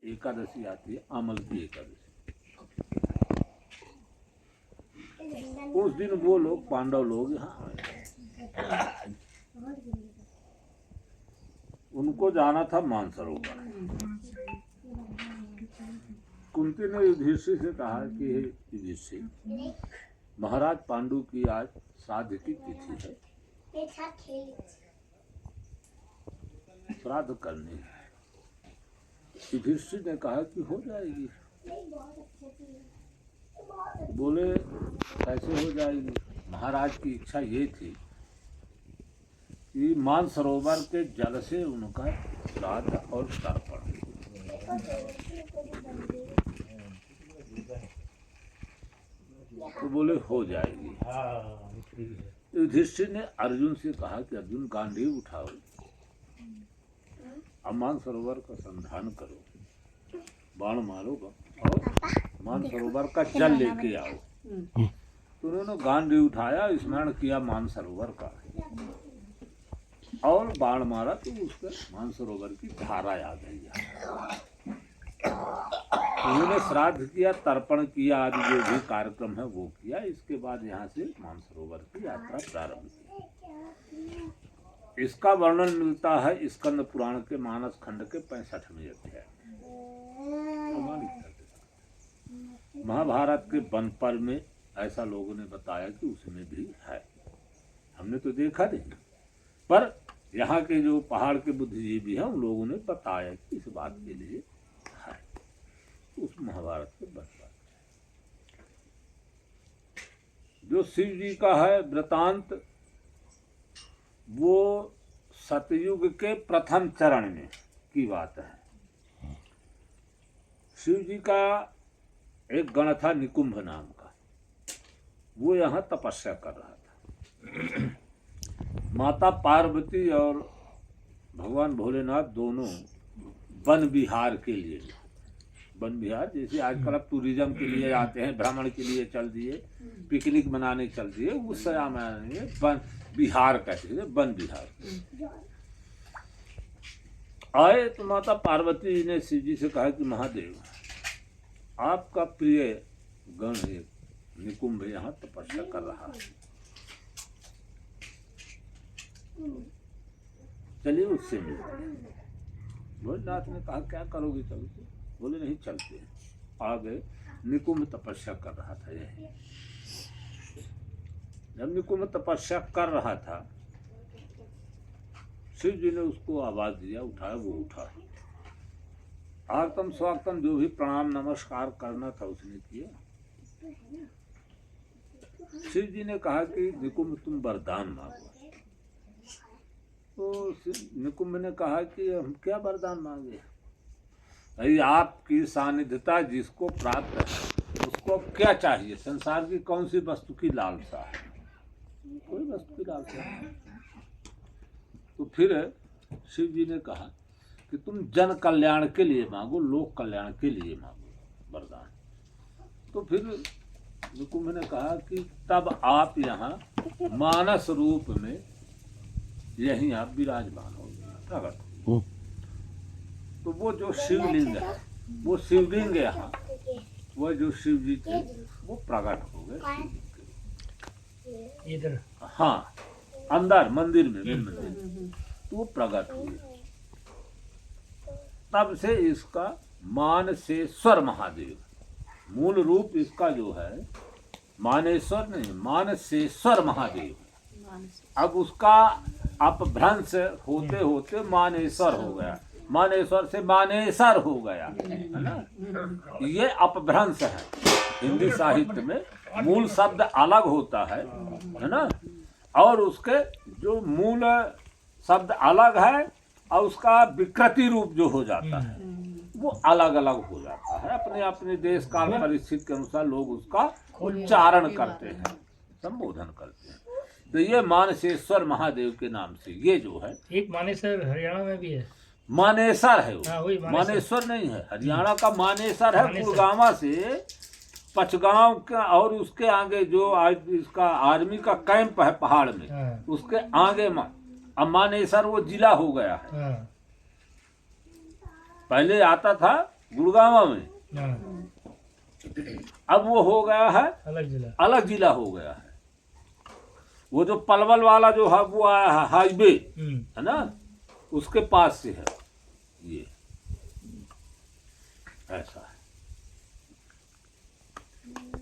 एकादशी आती है, अमल की एकादशी। उस दिन वो लोग पांडव लोग यहाँ आए, उनको जाना था मानसरोवर। कुंती ने युधिष्ठिर से कहा कि हे युधिष्ठिर, महाराज पांडु की आज श्राद्ध की तिथि है, श्राद्ध करनी है। युधिष्ठिर ने कहा कि हो जाएगी। बोले कैसे हो जाएगी? महाराज की इच्छा ये थी कि मानसरोवर के जल से उनका श्राद्ध और तर्पण। तो बोले हो जाएगी। युधिष्ठिर ने अर्जुन से कहा कि अर्जुन गांडीव उठाओ, अब मानसरोवर का संधान करो, बाण मारो और मानसरोवर का जल लेके आओ। तो उन्होंने गांडीव उठाया, स्मरण किया मानसरोवर का और बाण मारा, तो उसका मानसरोवर की धारा आ गई। उन्होंने श्राद्ध किया, तर्पण किया, आदि जो भी कार्यक्रम है वो किया। इसके बाद यहाँ से मानसरोवर की यात्रा प्रारंभ की। इसका वर्णन मिलता है स्कंद पुराण के मानस खंड के 65वें अध्याय। महाभारत के वन पर्व में ऐसा लोगों ने बताया कि उसमें भी है, हमने तो देखा नहीं, पर यहाँ के जो पहाड़ के बुद्धिजीवी हैं उन लोगों ने बताया कि इस बात के लिए है। उस महाभारत के वन पर्व जो शिव जी का है वृतांत, वो सतयुग के प्रथम चरण में की बात है। शिव जी का एक गण था निकुंभ नाम का, वो यहाँ तपस्या कर रहा था। माता पार्वती और भगवान भोलेनाथ दोनों वन विहार के लिए, वन विहार जैसे आजकल अब टूरिज्म के लिए आते हैं, भ्रमण के लिए चल दिए, पिकनिक मनाने चल दिए, उस समय वन विहार कहते हैं, वन विहार आए। तो माता पार्वती ने शिव जी से कहा कि महादेव, आपका प्रिय गण निकुंभ यहाँ तपस्या कर रहा है, चलिए उससे मिले। भोलेनाथ ने कहा क्या करोगे, चलो। बोले नहीं चलते। आ गए। निकुंभ तपस्या कर रहा था। यही जब निकुंभ तपस्या कर रहा था, शिव जी ने उसको आवाज दिया, उठाया, वो उठा। आगतम स्वागतम जो भी प्रणाम नमस्कार करना था उसने किया। शिव जी ने कहा कि निकुंभ तुम वरदान मांगो। तो निकुंभ ने कहा कि हम क्या वरदान मांगे? भाई आपकी सानिध्यता जिसको प्राप्त है उसको क्या चाहिए? संसार की कौन सी वस्तु की लालसा है? कोई वस्तु की लालसा नहीं। तो फिर शिव जी ने कहा कि तुम जन कल्याण के लिए मांगो, लोक कल्याण के लिए मांगो वरदान। तो फिर निकुंभ ने कहा कि तब आप यहाँ मानस रूप में यहीं आप विराजमान हो प्रकट। तो वो जो शिवलिंग है, वो शिवलिंग यहाँ, वो जो शिव जी थे वो प्रकट हो गए इधर। हाँ, अंदर मंदिर में, मंदिर तो वो प्रकट हुए। तब से इसका मानसेश्वर महादेव, मूल रूप इसका जो है मानेश्वर नहीं, मानसेश्वर महादेव। अब उसका अपभ्रंश होते होते मानेश्वर हो गया, मानेश्वर से मानेसर हो गया, है ना। ये अपभ्रंश है। हिंदी साहित्य में मूल शब्द अलग होता है ना, और उसके जो मूल शब्द अलग है और उसका विकृति रूप जो हो जाता है वो अलग अलग हो जाता है। अपने अपने देश काल परिस्थिति के अनुसार लोग उसका उच्चारण करते हैं, संबोधन करते हैं। तो ये मानसेश्वर महादेव के नाम से ये जो है, एक मानेसर हरियाणा में भी है, मानेसर है वो। हाँ, मानेश्वर नहीं है, हरियाणा का मानेसर है। कुलगामा से पचगांव का और उसके आगे जो आज इसका आर्मी का कैंप है पहाड़ में, हाँ। उसके आगे अब मानेसर वो जिला हो गया है। हाँ। पहले आता था गुड़गांव में। हाँ, अब वो हो गया है अलग जिला। अलग जिला हो गया है। वो जो पलवल वाला जो है वो आया है हाईवे, है ना, उसके पास से है ये, ऐसा है।